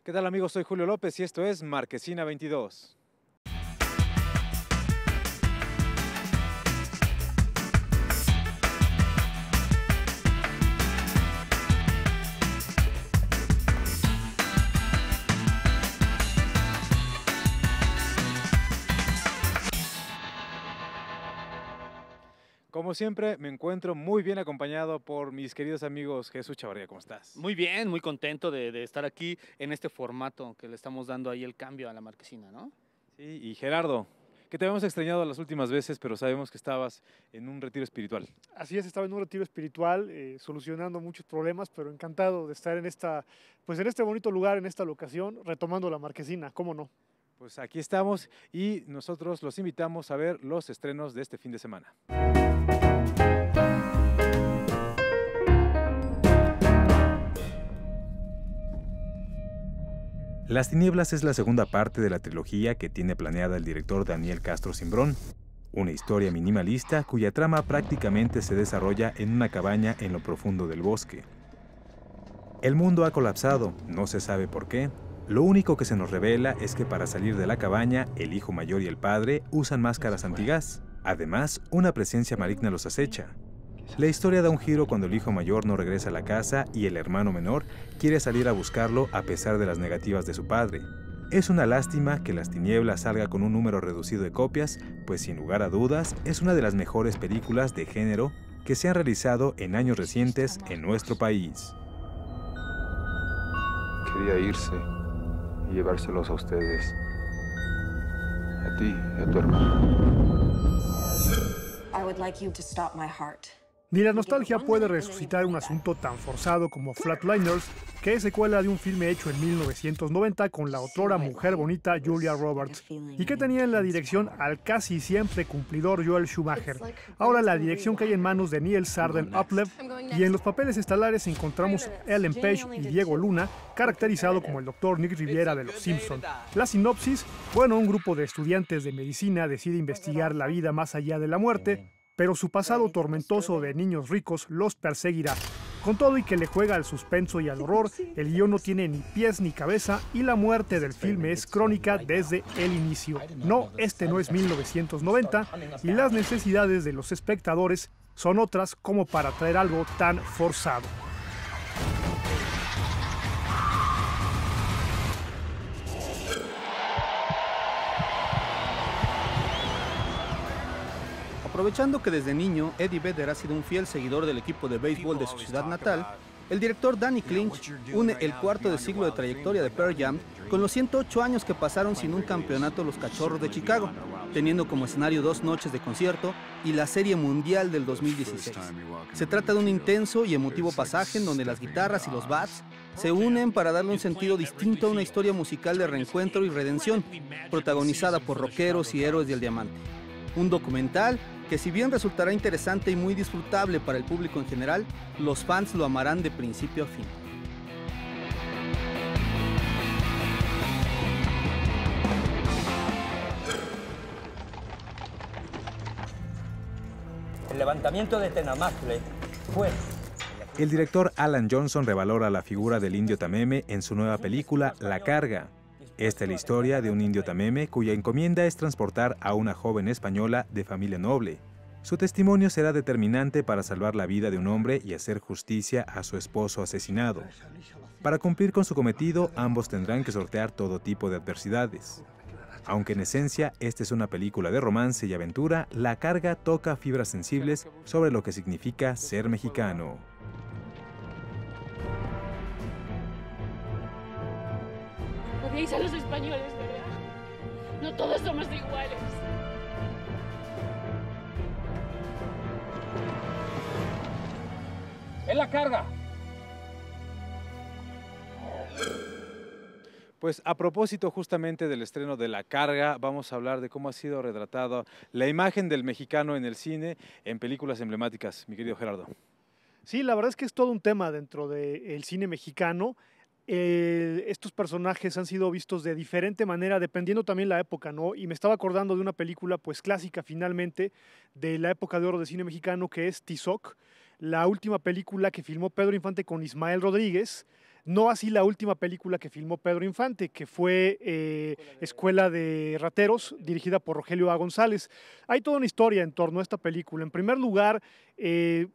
¿Qué tal amigos? Soy Julio López y esto es Marquesina 22. Como siempre, me encuentro muy bien acompañado por mis queridos amigos. Jesús Chavarría, ¿cómo estás? Muy bien, muy contento de estar aquí en este formato que le estamos dando ahí el cambio a la marquesina, ¿no? Sí, y Gerardo, que te habíamos extrañado las últimas veces, pero sabemos que estabas en un retiro espiritual. Así es, estaba en un retiro espiritual, solucionando muchos problemas, pero encantado de estar pues en este bonito lugar, en esta locación, retomando la marquesina, ¿cómo no? Pues aquí estamos y nosotros los invitamos a ver los estrenos de este fin de semana. Las Tinieblas es la segunda parte de la trilogía que tiene planeada el director Daniel Castro Cimbrón. Una historia minimalista cuya trama prácticamente se desarrolla en una cabaña en lo profundo del bosque. El mundo ha colapsado, no se sabe por qué. Lo único que se nos revela es que para salir de la cabaña, el hijo mayor y el padre usan máscaras antigás. Además, una presencia maligna los acecha. La historia da un giro cuando el hijo mayor no regresa a la casa y el hermano menor quiere salir a buscarlo a pesar de las negativas de su padre. Es una lástima que Las Tinieblas salga con un número reducido de copias, pues sin lugar a dudas es una de las mejores películas de género que se han realizado en años recientes en nuestro país. Quería irse y llevárselos a ustedes, a ti y a tu hermano. I would like you to stop my heart. Ni la nostalgia puede resucitar un asunto tan forzado como Flatliners, que es secuela de un filme hecho en 1990 con la otrora mujer bonita Julia Roberts, y que tenía en la dirección al casi siempre cumplidor Joel Schumacher. Ahora la dirección cae en manos de Neil Sarden Uplev, y en los papeles estelares encontramos Ellen Page y Diego Luna, caracterizado como el Dr. Nick Riviera de Los Simpson. La sinopsis: bueno, un grupo de estudiantes de medicina decide investigar la vida más allá de la muerte, pero su pasado tormentoso de niños ricos los perseguirá. Con todo y que le juega al suspenso y al horror, el guión no tiene ni pies ni cabeza y la muerte del filme es crónica desde el inicio. No, este no es 1990 y las necesidades de los espectadores son otras como para traer algo tan forzado. Aprovechando que desde niño Eddie Vedder ha sido un fiel seguidor del equipo de béisbol de su ciudad natal, el director Danny Clinch une el cuarto de siglo de trayectoria de Pearl Jam con los 108 años que pasaron sin un campeonato los Cachorros de Chicago, teniendo como escenario 2 noches de concierto y la Serie Mundial del 2016. Se trata de un intenso y emotivo pasaje en donde las guitarras y los bats se unen para darle un sentido distinto a una historia musical de reencuentro y redención, protagonizada por rockeros y héroes del diamante. Un documental que, si bien resultará interesante y muy disfrutable para el público en general, los fans lo amarán de principio a fin. El levantamiento de Tenamacle fue... El director Alan Johnson revalora la figura del indio tameme en su nueva película La Carga. Esta es la historia de un indio tameme cuya encomienda es transportar a una joven española de familia noble. Su testimonio será determinante para salvar la vida de un hombre y hacer justicia a su esposo asesinado. Para cumplir con su cometido, ambos tendrán que sortear todo tipo de adversidades. Aunque en esencia esta es una película de romance y aventura, La Carga toca fibras sensibles sobre lo que significa ser mexicano. Odiáis a los españoles, ¿verdad? No todos somos iguales. ¡En la carga! Pues a propósito justamente del estreno de La Carga, vamos a hablar de cómo ha sido retratada la imagen del mexicano en el cine, en películas emblemáticas, mi querido Gerardo. Sí, la verdad es que es todo un tema dentro del cine mexicano. Estos personajes han sido vistos de diferente manera, dependiendo también la época, ¿no? Y me estaba acordando de una película, pues clásica finalmente, de la época de oro del cine mexicano, que es Tizoc, la última película que filmó Pedro Infante con Ismael Rodríguez, No así la última película que filmó Pedro Infante, que fue Escuela de Rateros, dirigida por Rogelio A. González. Hay toda una historia en torno a esta película. En primer lugar,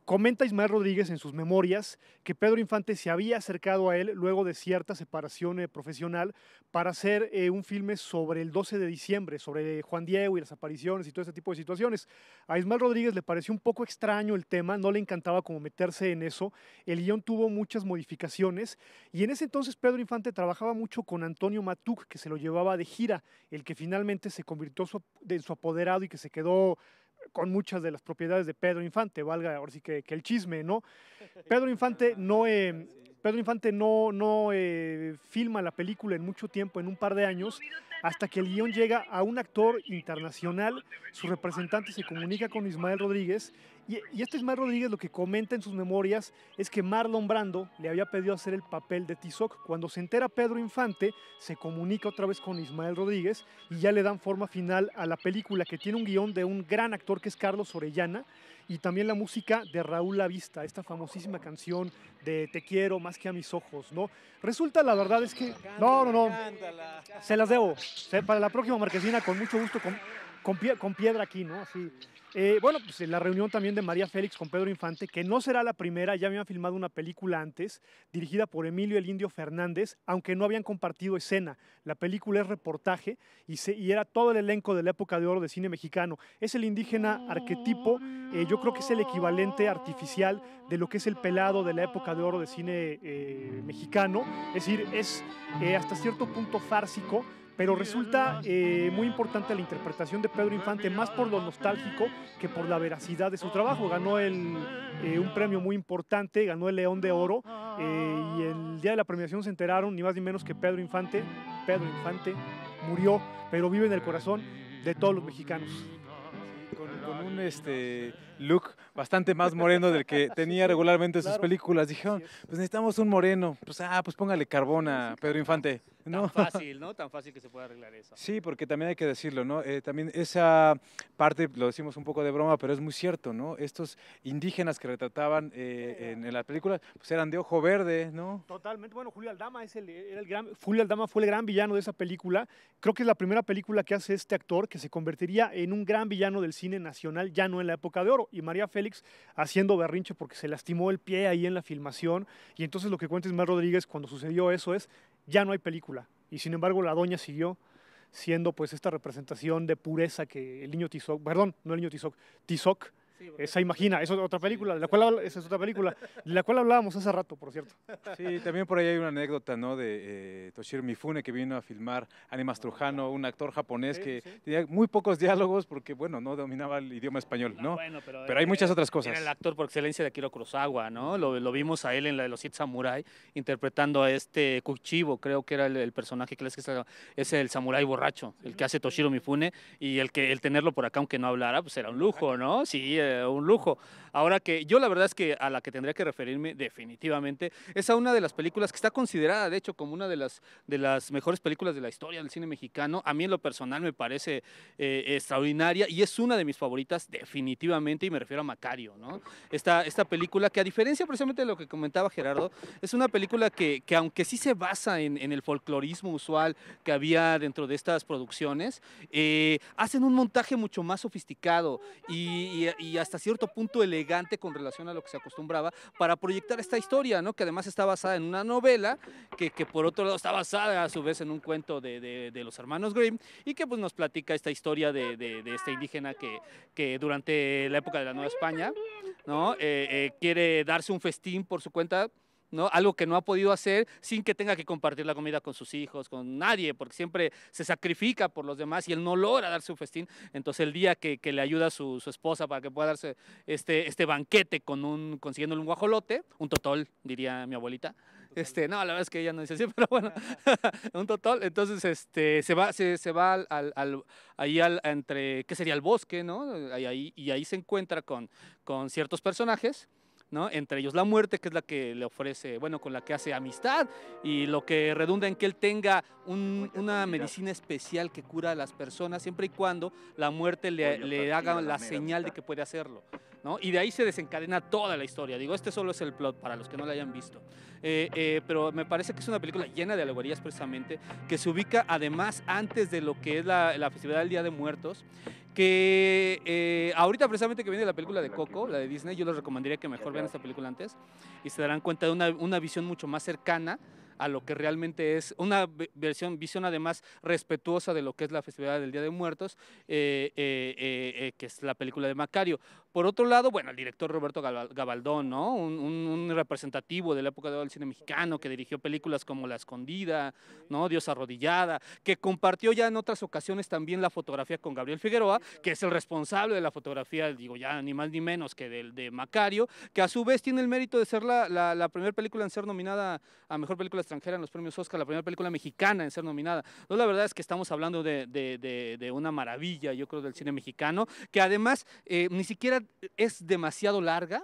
comenta Ismael Rodríguez en sus memorias que Pedro Infante se había acercado a él luego de cierta separación profesional para hacer un filme sobre el 12 de diciembre, sobre Juan Diego y las apariciones y todo ese tipo de situaciones. A Ismael Rodríguez le pareció un poco extraño el tema, no le encantaba como meterse en eso. El guión tuvo muchas modificaciones y en ese entonces Pedro Infante trabajaba mucho con Antonio Matuc, que se lo llevaba de gira, el que finalmente se convirtió en su apoderado y que se quedó con muchas de las propiedades de Pedro Infante, valga ahora sí que el chisme, ¿no? Pedro Infante no filma la película en mucho tiempo, en un par de años, hasta que el guión llega a un actor internacional, su representante se comunica con Ismael Rodríguez, y este Ismael Rodríguez lo que comenta en sus memorias es que Marlon Brando le había pedido hacer el papel de Tizoc. Cuando se entera Pedro Infante, se comunica otra vez con Ismael Rodríguez y ya le dan forma final a la película, que tiene un guión de un gran actor que es Carlos Orellana, y también la música de Raúl Lavista, esta famosísima canción de Te quiero más que a mis ojos, ¿no? Resulta, la verdad es que... No, se las debo. Para la próxima Marquesina, con mucho gusto, con piedra aquí, ¿no? Así. Bueno, pues la reunión también de María Félix con Pedro Infante, que no será la primera, ya habían filmado una película antes, dirigida por Emilio el Indio Fernández, aunque no habían compartido escena. La película es reportaje y era todo el elenco de la época de oro de cine mexicano. Es el indígena arquetipo, yo creo que es el equivalente artificial de lo que es el pelado de la época de oro de cine mexicano, es decir, es hasta cierto punto fársico, pero resulta muy importante la interpretación de Pedro Infante, más por lo nostálgico que por la veracidad de su trabajo. Ganó un premio muy importante, ganó el León de Oro, y el día de la premiación se enteraron ni más ni menos que Pedro Infante murió, pero vive en el corazón de todos los mexicanos. Con un look bastante más moreno del que tenía regularmente en sus películas. Dijeron, pues necesitamos un moreno, pues póngale carbón a Pedro Infante. ¿No? Tan fácil, ¿no? Tan fácil que se puede arreglar eso. Sí, porque también hay que decirlo, ¿no? También esa parte, lo decimos un poco de broma, pero es muy cierto, ¿no? Estos indígenas que retrataban en la película, pues eran de ojo verde, ¿no? Totalmente. Bueno, Julio Aldama Julio Aldama fue el gran villano de esa película. Creo que es la primera película que hace este actor, que se convertiría en un gran villano del cine nacional, ya no en la época de oro. Y María Félix haciendo berrinche porque se lastimó el pie ahí en la filmación. Y entonces lo que cuenta Ismael Rodríguez cuando sucedió eso es, ya no hay película. Y sin embargo la doña siguió siendo pues esta representación de pureza que el niño Tizoc, perdón, no el niño Tizoc, Tizoc, esa Imagina, esa es otra película, esa es otra película, de la cual hablábamos hace rato, por cierto. Sí, también por ahí hay una anécdota, ¿no? De Toshiro Mifune, que vino a filmar Animas Trujano, un actor japonés que tenía muy pocos diálogos porque, bueno, no dominaba el idioma español, ¿no? Bueno, pero hay muchas otras cosas. Era el actor por excelencia de Akira Kurosawa, ¿no? Lo vimos a él en la de los 7 Samurai, interpretando a este Kuchibo, creo que era el personaje que es el samurái borracho, el que hace Toshiro Mifune, y el tenerlo por acá, aunque no hablara, pues era un lujo, ¿no? Sí, un lujo. Ahora que yo la verdad es que a la que tendría que referirme definitivamente es a una de las películas que está considerada de hecho como una de las mejores películas de la historia del cine mexicano. A mí en lo personal me parece extraordinaria y es una de mis favoritas definitivamente, y me refiero a Macario, ¿no? Esta película que, a diferencia precisamente de lo que comentaba Gerardo, es una película que aunque sí se basa en el folclorismo usual que había dentro de estas producciones, hacen un montaje mucho más sofisticado y hasta cierto punto elegante con relación a lo que se acostumbraba para proyectar esta historia, ¿no? Que además está basada en una novela que por otro lado está basada a su vez en un cuento de los hermanos Grimm, y que pues nos platica esta historia de este indígena que durante la época de la Nueva España, ¿no? Quiere darse un festín por su cuenta, ¿no? Algo que no ha podido hacer sin que tenga que compartir la comida con sus hijos, con nadie, porque siempre se sacrifica por los demás y él no logra darse un festín. Entonces el día que le ayuda a su esposa para que pueda darse este banquete consiguiéndole un guajolote, un totol, diría mi abuelita. No, la verdad es que ella no dice así, pero bueno, un totol. Entonces se va entre, ¿qué sería? El bosque, ¿no? Y ahí se encuentra con ciertos personajes, ¿no? Entre ellos la muerte, que es la que le ofrece, bueno, con la que hace amistad, y lo que redunda en que él tenga una medicina especial que cura a las personas siempre y cuando la muerte le haga la señal de que puede hacerlo, ¿no? Y de ahí se desencadena toda la historia. Digo, este solo es el plot para los que no la hayan visto. Pero me parece que es una película llena de alegorías precisamente, que se ubica además antes de lo que es la festividad del Día de Muertos, que ahorita precisamente que viene la película de Coco, la de Disney, yo les recomendaría que mejor vean esta película antes y se darán cuenta de una visión mucho más cercana a lo que realmente es una visión además respetuosa de lo que es la festividad del Día de Muertos, que es la película de Macario. Por otro lado, bueno, el director Roberto Gabaldón, ¿no? Un representativo de la época de oro del cine mexicano, que dirigió películas como La Escondida, ¿no? Dios Arrodillada, que compartió ya en otras ocasiones también la fotografía con Gabriel Figueroa, que es el responsable de la fotografía, digo, ya ni más ni menos que de Macario, que a su vez tiene el mérito de ser la primera película en ser nominada a Mejor Película Extranjera en los premios Oscar, la primera película mexicana en ser nominada. Entonces, la verdad es que estamos hablando de una maravilla, yo creo, del cine mexicano, que además ni siquiera es demasiado larga,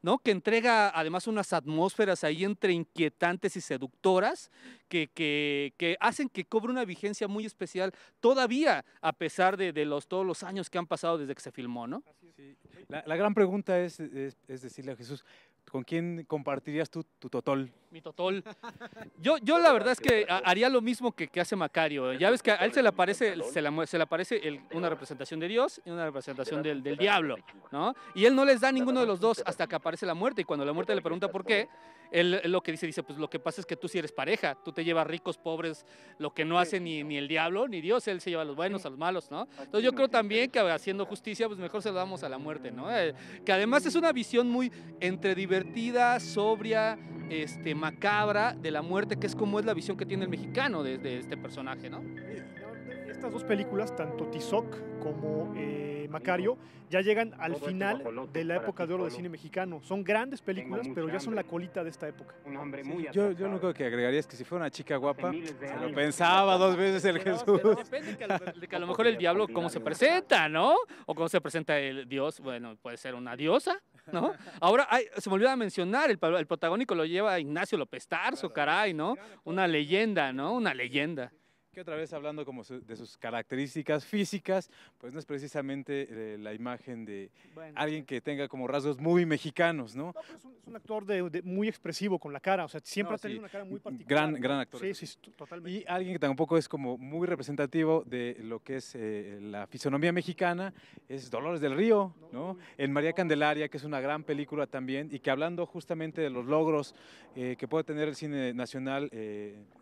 ¿no? Que entrega además unas atmósferas ahí entre inquietantes y seductoras que hacen que cobre una vigencia muy especial todavía, a pesar de todos los años que han pasado desde que se filmó, ¿no? Sí. La gran pregunta es decirle a Jesús, ¿con quién compartirías tu totol? Mi totol. Yo la verdad es que haría lo mismo que hace Macario. Ya ves que a él se le aparece una representación de Dios y una representación del diablo, ¿no? Y él no les da ninguno de los dos hasta que aparece la muerte. Y cuando la muerte le pregunta por qué, él lo que dice, pues lo que pasa es que tú sí eres pareja. Tú te llevas ricos, pobres, lo que no hace ni el diablo ni Dios. Él se lleva a los buenos, a los malos, ¿no? Entonces yo creo también que haciendo justicia, pues mejor se lo damos a la muerte, ¿no? Que además es una visión muy entre divertida, sobria, macabra de la muerte, que es como es la visión que tiene el mexicano de este personaje, ¿no? Estas dos películas, tanto Tizoc como Macario, ya llegan al final de la época de oro del cine mexicano. Son grandes películas, pero ya son la colita de esta época. Yo lo único que agregaría es que si fuera una chica guapa, se lo pensaba dos veces el Jesús. Pero depende que a lo mejor el diablo cómo se presenta, ¿no? O cómo se presenta el Dios, bueno, puede ser una diosa, ¿no? Ahora, se me olvidaba mencionar, el protagónico lo lleva Ignacio López Tarso, caray, ¿no? Una leyenda, ¿no? Una leyenda. Que otra vez hablando como de sus características físicas, pues no es precisamente la imagen de alguien que tenga como rasgos muy mexicanos, ¿no? No, pero es un actor muy expresivo con la cara, o sea, siempre ha tenido una cara muy particular. Gran actor. Sí, totalmente. Y alguien que tampoco es como muy representativo de lo que es la fisonomía mexicana es Dolores del Río, ¿no? En María Candelaria, que es una gran película también, y que hablando justamente de los logros que puede tener el cine nacional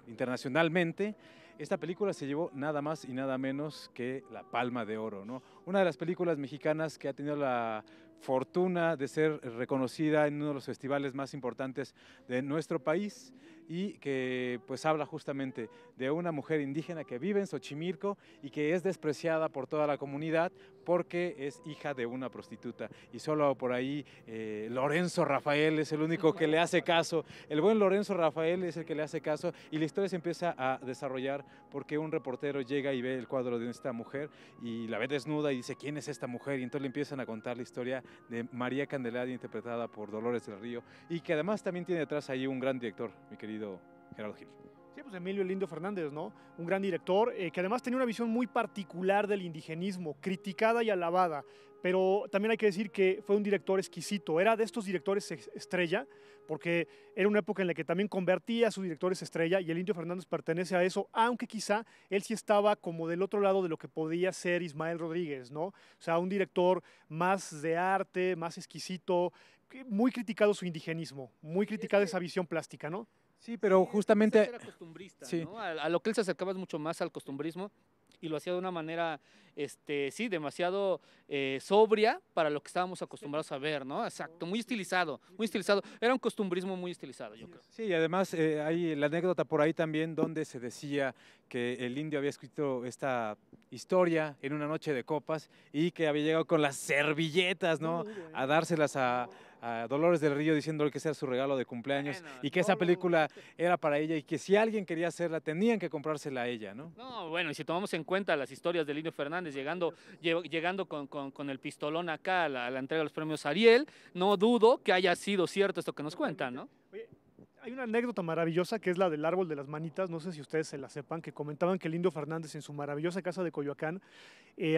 internacionalmente, esta película se llevó nada más y nada menos que la Palma de Oro, ¿no? Una de las películas mexicanas que ha tenido la fortuna de ser reconocida en uno de los festivales más importantes de nuestro país y que pues habla justamente de una mujer indígena que vive en Xochimilco y que es despreciada por toda la comunidad porque es hija de una prostituta y solo por ahí Lorenzo Rafael es el único que le hace caso, el buen Lorenzo Rafael es el que le hace caso y la historia se empieza a desarrollar porque un reportero llega y ve el cuadro de esta mujer y la ve desnuda y dice ¿quién es esta mujer? Y entonces le empiezan a contar la historia de María Candelaria interpretada por Dolores del Río y que además también tiene detrás ahí un gran director, mi querido Gerardo Gil. Sí, pues Emilio El Indio Fernández, ¿no? Un gran director que además tenía una visión muy particular del indigenismo, criticada y alabada, pero también hay que decir que fue un director exquisito, era de estos directores estrella, porque era una época en la que también convertía a sus directores estrella y El Indio Fernández pertenece a eso, aunque quizá él sí estaba como del otro lado de lo que podía ser Ismael Rodríguez, ¿no? O sea, un director más de arte, más exquisito, muy criticado su indigenismo, muy criticada esa visión plástica, ¿no? Sí, pero justamente... Era costumbrista, sí. ¿No? A lo que él se acercaba es mucho más al costumbrismo y lo hacía de una manera, sí, demasiado sobria para lo que estábamos acostumbrados a ver, ¿no? Exacto, muy estilizado, muy estilizado. Era un costumbrismo muy estilizado, yo creo. Sí, y además hay la anécdota por ahí también donde se decía que el indio había escrito esta historia en una noche de copas y que había llegado con las servilletas, ¿no? A dárselas a Dolores del Río diciéndole que ese era su regalo de cumpleaños y que esa película era para ella y que si alguien quería hacerla tenían que comprársela a ella, ¿no? No, bueno, y si tomamos en cuenta las historias del Indio Fernández llegando con el pistolón acá a la entrega de los premios Ariel, no dudo que haya sido cierto esto que nos cuentan, ¿no? Oye, Hay una anécdota maravillosa que es la del árbol de las manitas, no sé si ustedes se la sepan, que comentaban que el Indio Fernández en su maravillosa casa de Coyoacán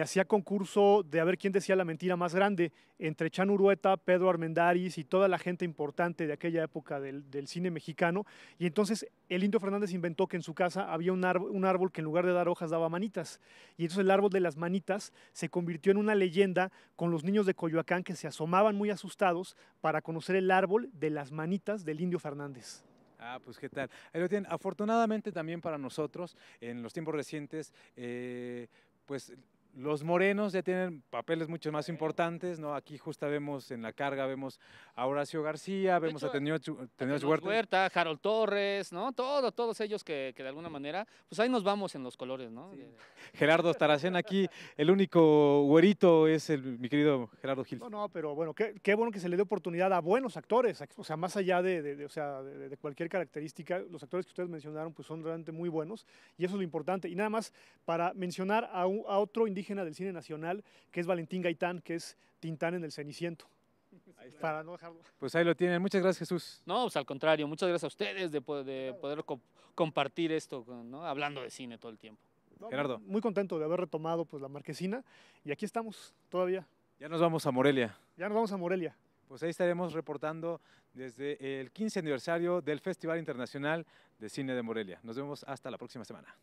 hacía concurso de a ver quién decía la mentira más grande entre Chan Urueta, Pedro Armendáriz y toda la gente importante de aquella época del cine mexicano. Y entonces el Indio Fernández inventó que en su casa había un árbol que en lugar de dar hojas daba manitas. Y entonces el árbol de las manitas se convirtió en una leyenda con los niños de Coyoacán que se asomaban muy asustados para conocer el árbol de las manitas del Indio Fernández. Ah, pues qué tal. Ahí lo tienen. Afortunadamente también para nosotros, en los tiempos recientes, pues los morenos ya tienen papeles mucho más importantes, ¿no? Aquí justo vemos en la carga, vemos a Horacio García, vemos a Tenoch Huerta, Harold Torres, ¿no? Todos ellos que de alguna manera, pues ahí nos vamos en los colores, ¿no? Sí. Gerardo Taracena aquí, el único güerito es mi querido Gerardo Gil. No, pero bueno, qué bueno que se le dé oportunidad a buenos actores, o sea, más allá de cualquier característica, los actores que ustedes mencionaron pues son realmente muy buenos y eso es lo importante. Y nada más para mencionar a otro indígena del cine nacional, que es Valentín Gaitán, que es Tintán en El Ceniciento. Para no dejarlo. Pues ahí lo tienen. Muchas gracias, Jesús. No, pues al contrario, muchas gracias a ustedes de poder compartir esto, ¿no? Hablando de cine todo el tiempo. No, Gerardo. Muy contento de haber retomado pues la Marquesina y aquí estamos todavía. Ya nos vamos a Morelia. Ya nos vamos a Morelia. Pues ahí estaremos reportando desde el 15 aniversario del Festival Internacional de Cine de Morelia. Nos vemos hasta la próxima semana.